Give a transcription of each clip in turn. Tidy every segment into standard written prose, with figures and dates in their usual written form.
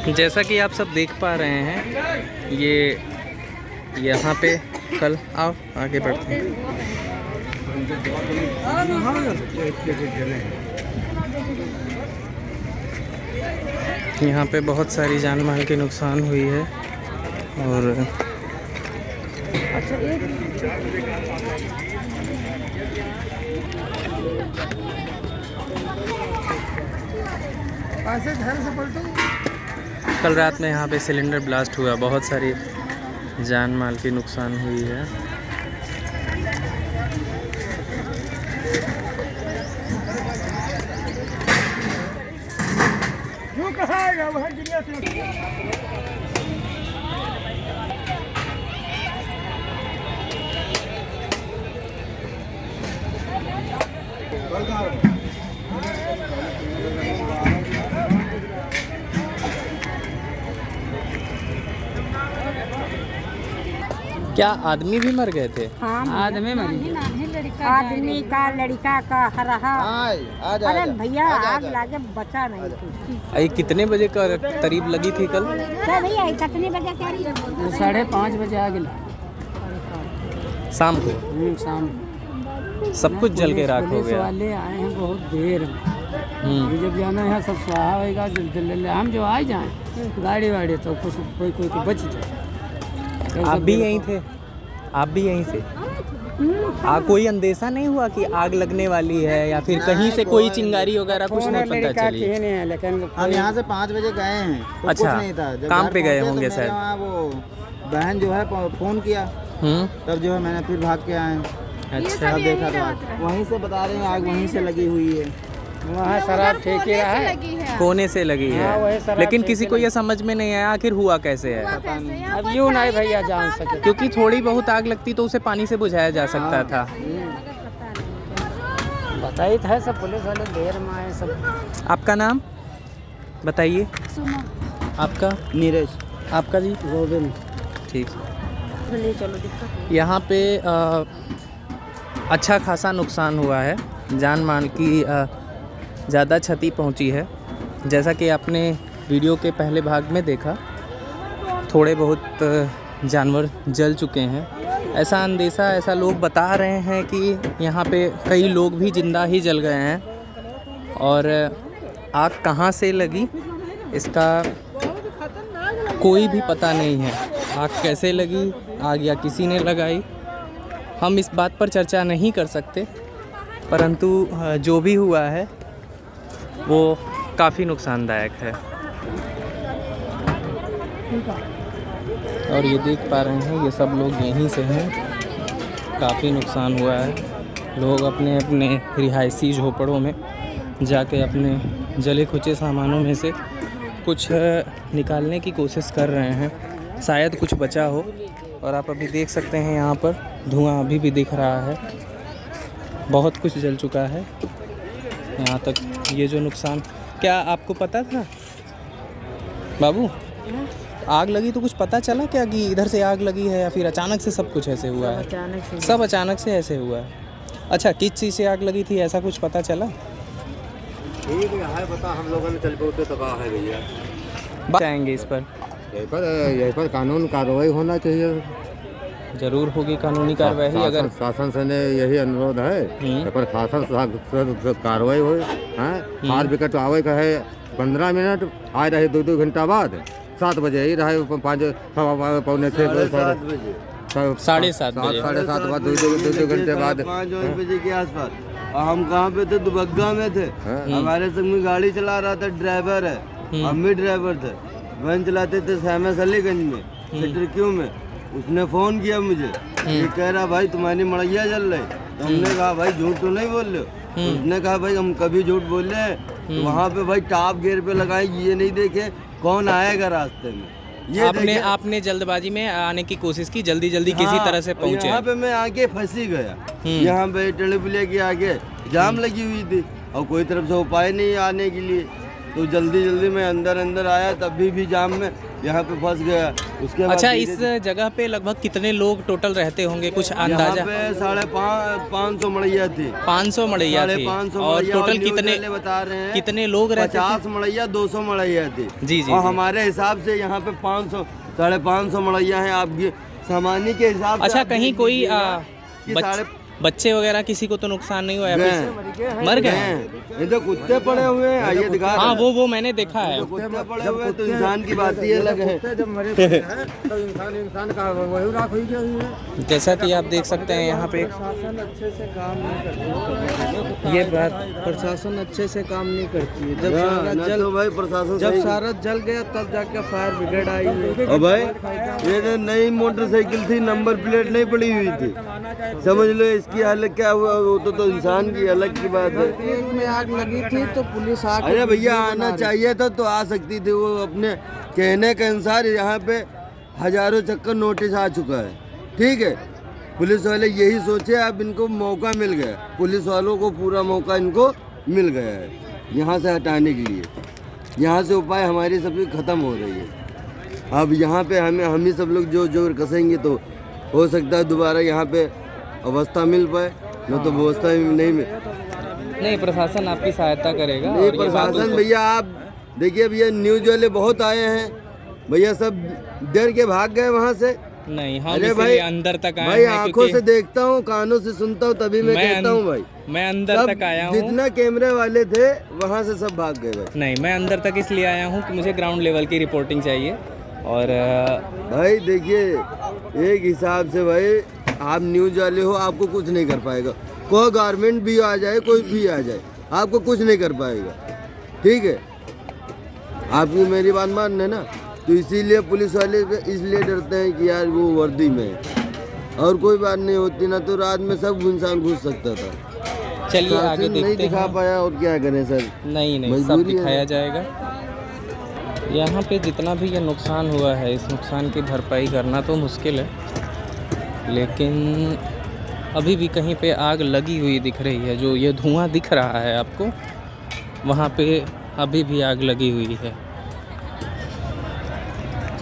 जैसा कि आप सब देख पा रहे हैं, ये यहाँ पे कल आओ आगे बढ़ते हैं। यहाँ पे बहुत सारी जान माल की नुकसान हुई है और कल रात में यहाँ पे सिलेंडर ब्लास्ट हुआ, बहुत सारी जान माल की नुकसान हुई है। क्या आदमी भी मर गए थे? हाँ, आदमी मर गए। आदमी का लड़का का रहा। अरे भैया आग लागे बचा नहीं कुछ। ये कितने बजे का करीब लगी थी कल? तो भैया कितने बजे करीब? 5:30 बजे आग लगा। शाम को शाम सब कुछ जल के राख हो पुलिस गया। वाले आए हैं बहुत देर में। ये जब जाना है सब स्वाहा होगा, हम जो आ जाए गाड़ी वाड़ी तो कुछ कोई बच जाए। आप भी यहीं थे? आप भी यहीं से? कोई अंदेशा नहीं हुआ कि आग लगने वाली है या फिर कहीं से कोई चिंगारी वगैरह कुछ नहीं पता चली? लेकिन हम यहाँ से 5 बजे गए हैं तो अच्छा, कुछ नहीं था। जब काम घर पे गए पहुँचे होंगे तो शायद। मेरे वहाँ वो बहन जो है फ़ोन किया, तब जो है मैंने फिर भाग के आए। अच्छा, तब देखा तो आग वहीं से बता रहे हैं, आग वहीं से लगी हुई है। वहाँ शराब ठेके रहा है, कोने से लगी है, लेकिन किसी को ये समझ में नहीं आया आखिर हुआ कैसे है। अब यूँ नहीं भैया जान सके। क्योंकि थोड़ी बहुत आग लगती तो उसे पानी से बुझाया जा सकता था। बताई था सब, पुलिस वाले देर में आए सब। आपका नाम बताइए? आपका? नीरज। आपका जी? गोविंद। ठीक। यहाँ पे अच्छा खासा नुकसान हुआ है, जान माल की ज़्यादा क्षति पहुँची है। जैसा कि आपने वीडियो के पहले भाग में देखा, थोड़े बहुत जानवर जल चुके हैं। ऐसा अंदेशा, ऐसा लोग बता रहे हैं कि यहाँ पे कई लोग भी जिंदा ही जल गए हैं। और आग कहाँ से लगी इसका कोई भी पता नहीं है। आग कैसे लगी, आग या किसी ने लगाई, हम इस बात पर चर्चा नहीं कर सकते। परंतु जो भी हुआ है वो काफ़ी नुकसानदायक है। और ये देख पा रहे हैं, ये सब लोग यहीं से हैं। काफ़ी नुकसान हुआ है। लोग अपने अपने रिहायशी झोपड़ों में जाके अपने जले खुचे सामानों में से कुछ निकालने की कोशिश कर रहे हैं, शायद कुछ बचा हो। और आप अभी देख सकते हैं यहाँ पर धुआं अभी भी दिख रहा है, बहुत कुछ जल चुका है यहाँ तक। ये जो नुकसान, क्या आपको पता था बाबू आग लगी तो कुछ पता चला क्या कि इधर से आग लगी है या फिर अचानक से सब कुछ ऐसे हुआ है? सब अचानक से ऐसे हुआ है। अच्छा, किस चीज़ से आग लगी थी, ऐसा कुछ पता चला? ठीक है पता, हम लोगों ने चल पड़ते तबाह है भैया। बात आएंगे इस पर। यहीं पर कानून कार्रवाई होना चाहिए। जरूर होगी कानूनी कार्रवाई। अगर शासन से ने यही अनुरोध है पर शासन कार्रवाई हो। हार विकेट आवे का है 15 मिनट, आए रहे 2 घंटा बाद 7 बजे ही रहे, 5 पौने 6 साढ़े 7 बजे, 7:30 बाद 2 घंटे बाद 5 बजे के आसपास। और हम कहाँ पे थे? दुबग्गा में थे। हमारे संग में गाड़ी चला रहा था ड्राइवर है, हम भी ड्राइवर थे। वैन चलाते थे सहमस अलीगंज में, सेक्टर क्यू में। उसने फ़ोन किया मुझे, ये कह रहा भाई तुम्हारी मड़ैया जल रही। तो हमने कहा भाई झूठ तो नहीं बोल रहे हो? तो उसने कहा भाई हम कभी झूठ बोल रहे हैं? तो वहाँ पे भाई टॉप गियर पे लगाए, ये नहीं देखे कौन आएगा रास्ते में। ये आपने जल्दबाजी में आने की कोशिश की, जल्दी किसी तरह से पहुंचे। यहाँ पे मैं आके फंसी गया। यहाँ पे टेलीप्ले के आगे जाम लगी हुई थी और कोई तरफ से उपाय नहीं आने के लिए। तो जल्दी मैं अंदर आया, तभी भी जाम में यहाँ पे फंस गया। उसके बाद अच्छा, इस जगह पे लगभग कितने लोग टोटल रहते होंगे, कुछ अंदाजा? यहाँ पे 550 मड़ैया थी। 500 मड़ैया थी। 550 और मड़ैया, टोटल न्यूज़ कितने वाले बता रहे हैं कितने लोग रहते 50 मड़ैया 200 मड़ैया थी। जी जी और जी। हमारे हिसाब से यहाँ पे 500 550 मड़ैया हैं आपकी सामान्य के हिसाब से। अच्छा, आप कहीं देख कोई लीजिएगा कि बच्चे वगैरह किसी को तो नुकसान नहीं हुआ है? गए मर गए? ये तो कुत्ते पड़े हुए हैं, आइए दिखा हाँ, वो मैंने देखा है। कुत्ते पड़े हुए हैं तो इंसान की बात ही अलग है। जब मरे पड़े हैं तो इंसान का वही राख हुई गई है। जैसा कि आप देख सकते हैं यहाँ पे प्रशासन अच्छे से काम नहीं करती। ये बात प्रशासन अच्छे से काम नहीं करती है। तो भाई प्रशासन जब सही- सारा जल गया तब जाके फायर ब्रिगेड आई है। और भाई ये जो नई मोटरसाइकिल थी, नंबर प्लेट नहीं पड़ी हुई थी, समझ लो इसकी हालत क्या हुआ। वो तो इंसान की अलग की बात है। एक में आग लगी थी तो पुलिस आके अरे भैया आना चाहिए था तो आ सकती थी। वो अपने कहने के अनुसार यहाँ पे हजारों चक्कर नोटिस आ चुका है, ठीक है। पुलिस वाले यही सोचे, अब इनको मौका मिल गया, पुलिस वालों को पूरा मौका इनको मिल गया है यहाँ से हटाने के लिए। यहाँ से उपाय हमारी सबकी ख़त्म हो रही है। अब यहाँ पे हम ही सब लोग जो जोर कसेंगे तो हो सकता है दोबारा यहाँ पे अवस्था मिल पाए, न तो व्यवस्था नहीं मिल। नहीं, प्रशासन आपकी सहायता करेगा। नहीं और ये बात प्रशासन भैया, आप देखिए भैया न्यूज़ वाले बहुत आए हैं भैया, सब डर के भाग गए वहाँ से। नहीं, हम अरे इसीलिए अंदर तक आए भाई हैं आंखों क्योंकि से देखता हूँ, कानों से सुनता हूँ, तभी मैं कहता हूँ भाई। मैं अंदर सब तक आया हूँ। जितना कैमरे वाले थे वहाँ से सब भाग गए भाई। नहीं, मैं अंदर तक इसलिए आया हूँ कि मुझे ग्राउंड लेवल की रिपोर्टिंग चाहिए। और भाई देखिए, एक हिसाब से भाई आप न्यूज़ वाले हो, आपको कुछ नहीं कर पाएगा। कोई गवर्नमेंट भी आ जाए, कोई भी आ जाए, आपको कुछ नहीं कर पाएगा, ठीक है। आपकी मेरी बात मान है ना, तो इसीलिए पुलिस वाले इसलिए डरते हैं कि यार वो वर्दी में है। और कोई बात नहीं होती ना तो रात में सब इंसान घुस सकता था। चलिए आगे नहीं देखते दिखा हैं। पाया और क्या करें सर। नहीं, सब मजबूरी है। दिखाया जाएगा। यहाँ पे जितना भी ये नुकसान हुआ है, इस नुकसान की भरपाई करना तो मुश्किल है, लेकिन अभी भी कहीं पे आग लगी हुई दिख रही है। जो ये धुआं दिख रहा है आपको, वहाँ पे अभी भी आग लगी हुई है।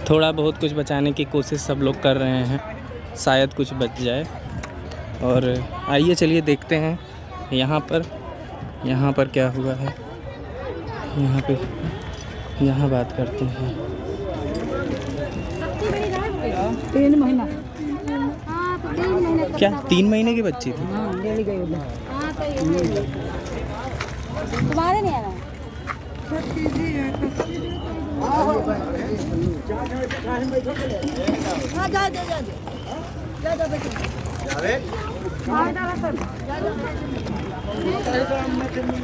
थोड़ा बहुत कुछ बचाने की कोशिश सब लोग कर रहे हैं, शायद कुछ बच जाए। और आइए चलिए देखते हैं यहाँ पर क्या हुआ है। यहाँ बात करते हैं। 3 महीना क्या 3 महीने की बच्ची थी? डेली गई उधर। तुम्हारे नहीं आ रहा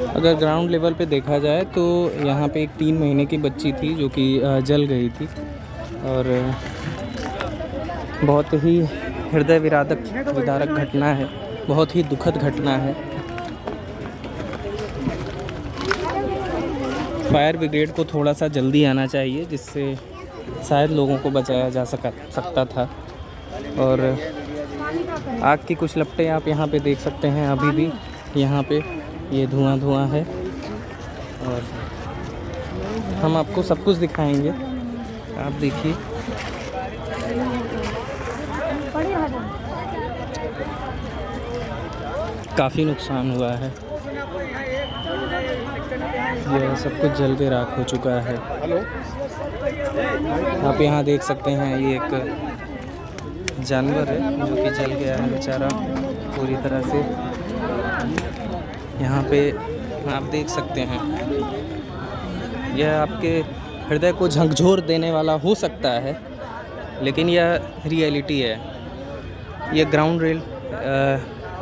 अगर ग्राउंड लेवल पे देखा जाए तो यहाँ पे एक 3 महीने की बच्ची थी जो कि जल गई थी। और बहुत ही हृदय विदारक घटना है, बहुत ही दुखद घटना है। फायर ब्रिगेड को थोड़ा सा जल्दी आना चाहिए, जिससे शायद लोगों को बचाया जा सकता था। और आग की कुछ लपटें आप यहाँ पे देख सकते हैं। अभी भी यहाँ पे ये धुआं है और हम आपको सब कुछ दिखाएंगे। आप देखिए, काफ़ी नुकसान हुआ है। ये सब कुछ जल के राख हो चुका है। आप यहाँ देख सकते हैं, ये एक जानवर है जो कि जल गया है बेचारा पूरी तरह से। यहाँ पे आप देख सकते हैं, यह आपके हृदय को झकझोर देने वाला हो सकता है, लेकिन यह रियलिटी है। यह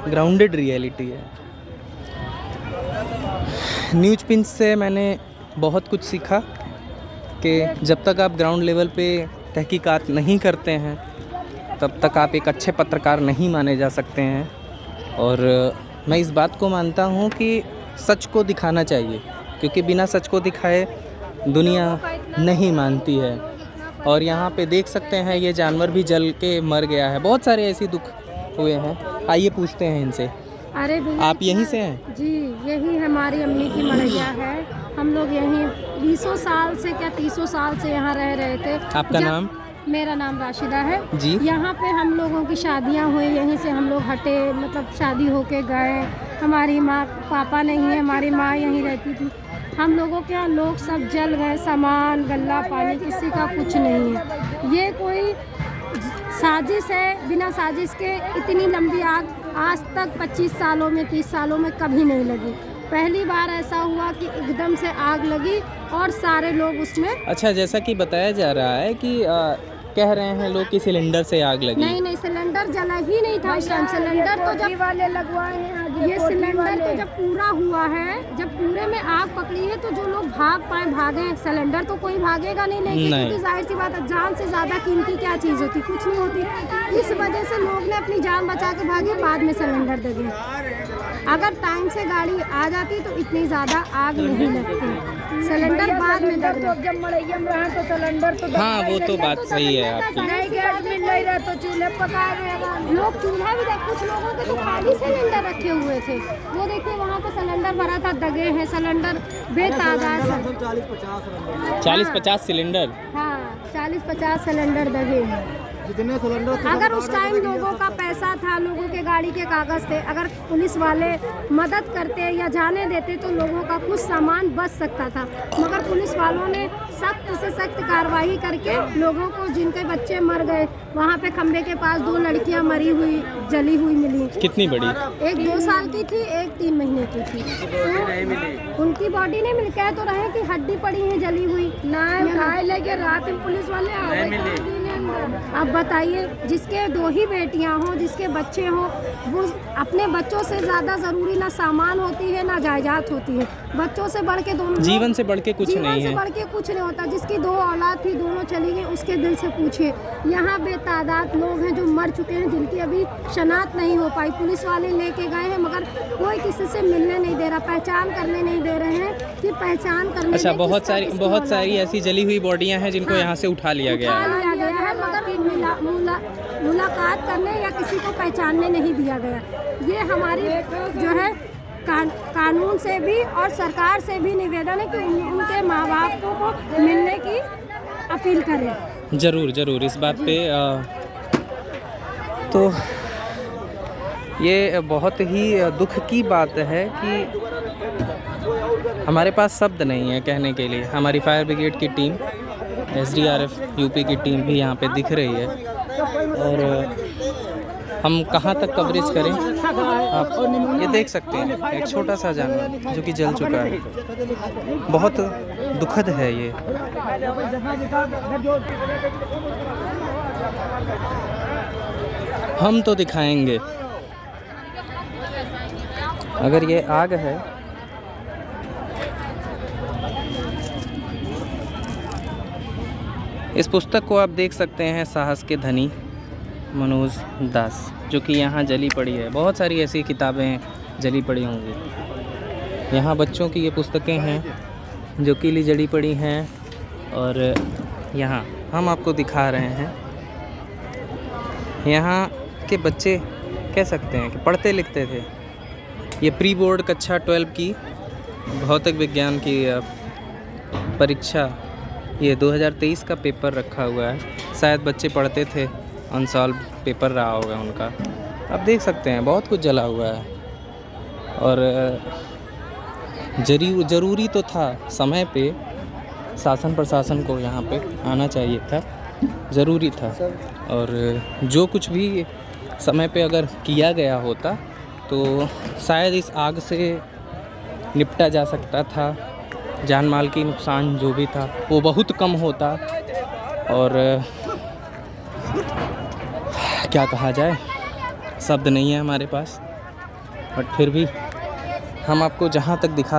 ग्राउंडेड रियलिटी है। न्यूज़ पिंच से मैंने बहुत कुछ सीखा कि जब तक आप ग्राउंड लेवल पे तहकीकात नहीं करते हैं, तब तक आप एक अच्छे पत्रकार नहीं माने जा सकते हैं। और मैं इस बात को मानता हूँ कि सच को दिखाना चाहिए, क्योंकि बिना सच को दिखाए दुनिया नहीं मानती है। और यहाँ पे देख सकते हैं, ये जानवर भी जल के मर गया है। बहुत सारे ऐसे दुख हुए हैं। आइए पूछते हैं इनसे। अरे भैया आप यहीं से हैं? जी, यही हमारी अम्मी की मड़ैया है। हम लोग यहीं 20 साल से क्या 30 साल से यहाँ रह रहे थे। आपका नाम? मेरा नाम राशिदा है जी। यहाँ पे हम लोगों की शादियाँ हुई, यहीं से हम लोग हटे, मतलब शादी होके गए। हमारी माँ पापा नहीं है, हमारी माँ यहीं रहती थी। हम लोगों के यहाँ लोग सब जल गए, सामान गल्ला पानी, किसी का कुछ नहीं है। ये कोई साजिश है, बिना साजिश के इतनी लंबी आग आज तक 25 सालों में 30 सालों में कभी नहीं लगी। पहली बार ऐसा हुआ कि एकदम से आग लगी और सारे लोग उसमें। अच्छा, जैसा कि बताया जा रहा है कि कह रहे हैं लोग कि सिलेंडर से आग लगी। नहीं, सिलेंडर जला ही नहीं था उस टाइम। सिलेंडर तो जब वाले लगवाए हैं, ये सिलेंडर तो जब पूरा हुआ है, जब पूरे में आग पकड़ी है, तो जो लोग भाग पाए भागे। सिलेंडर तो कोई भागेगा नहीं, क्योंकि जाहिर सी बात है, जान से ज़्यादा कीमती क्या चीज़ होती, कुछ नहीं होती। इस वजह से लोग ने अपनी जान बचा के भागे, बाद में सिलेंडर दे। अगर टाइम से गाड़ी आ जाती तो इतनी ज़्यादा आग नहीं लगती। सिलेंडर बाद में जब मड़ैया में रहा तो सिलेंडर तो हाँ, वो तो बात सही है आपकी। नहीं गैस मिल नहीं रहा तो चूल्हे पका रहे लोग। चूल्हा भी कुछ लोगों के तो खाली सिलेंडर रखे हुए थे। वो देखिए वहाँ पे सिलेंडर भरा था, दगे हैं सिलेंडर बेतादाद। 40-50 सिलेंडर। हाँ, 40-50 सिलेंडर दगे हैं। जितने सिलेंडर अगर उस टाइम लोगों का पैसा था, लोगों के गाड़ी के कागज थे, अगर पुलिस वाले मदद करते या जाने देते तो लोगों का कुछ सामान बच सकता था। मगर पुलिस वालों ने सख्त से सख्त कार्रवाई करके लोगों को, जिनके बच्चे मर गए, वहाँ पे खंबे के पास 2 लड़कियाँ मरी हुई जली हुई मिली। कितनी बड़ी? एक 2 साल की थी, एक 3 महीने की थी। तो उनकी बॉडी नहीं मिली। कह तो रहे कि हड्डी पड़ी है जली हुई, ना उठाए लेके रात में पुलिस वाले आए। अब बताइए, जिसके 2 ही बेटियां हों, जिसके बच्चे हों, वो अपने बच्चों से ज़्यादा ज़रूरी ना सामान होती है ना जायदाद होती है। बच्चों से बढ़ के दोनों, जीवन से बढ़ के कुछ नहीं है। जीवन से बढ़ के कुछ नहीं होता। जिसकी 2 औलाद थी, दोनों चली गई, उसके दिल से पूछिए। यहाँ बेतादाद लोग हैं जो मर चुके हैं, जिनकी अभी शनाख्त नहीं हो पाई। पुलिस वाले लेके गए हैं, मगर कोई किसी से मिलने नहीं दे रहा, पहचान करने नहीं दे रहे हैं कि पहचान करने। अच्छा, बहुत सारी ऐसी जली हुई बॉडियाँ हैं जिनको यहाँ से उठा लिया गया है, मगर मुलाकात करने या किसी को पहचानने नहीं दिया गया। ये हमारी जो है कानून से भी और सरकार से भी निवेदन है कि उनके माँ बाप को मिलने की अपील करें। ज़रूर इस बात पे। तो ये बहुत ही दुख की बात है कि हमारे पास शब्द नहीं है कहने के लिए। हमारी फायर ब्रिगेड की टीम, SDRF यूपी की टीम भी यहाँ पे दिख रही है, और हम कहाँ तक कवरेज करें। आप ये देख सकते हैं, एक छोटा सा जानवर जो कि जल चुका है। बहुत दुखद है ये। हम तो दिखाएंगे, अगर ये आग है इस पुस्तक को आप देख सकते हैं, साहस के धनी मनोज दास, जो कि यहाँ जली पड़ी है। बहुत सारी ऐसी किताबें जली पड़ी होंगी। यहाँ बच्चों की ये पुस्तकें हैं जो कि जली पड़ी हैं, और यहाँ हम आपको दिखा रहे हैं। यहाँ के बच्चे कह सकते हैं कि पढ़ते लिखते थे। ये प्री बोर्ड कक्षा 12 की भौतिक विज्ञान की परीक्षा, ये 2023 का पेपर रखा हुआ है। शायद बच्चे पढ़ते थे, अनसॉल्व पेपर रहा होगा उनका। आप देख सकते हैं बहुत कुछ जला हुआ है, और ज़रूरी तो था, समय पे शासन प्रशासन को यहाँ पे आना चाहिए था, ज़रूरी था। और जो कुछ भी समय पे अगर किया गया होता तो शायद इस आग से निपटा जा सकता था। जान माल की नुकसान जो भी था वो बहुत कम होता। और क्या कहा जाए, शब्द नहीं है हमारे पास, बट फिर भी हम आपको जहाँ तक दिखा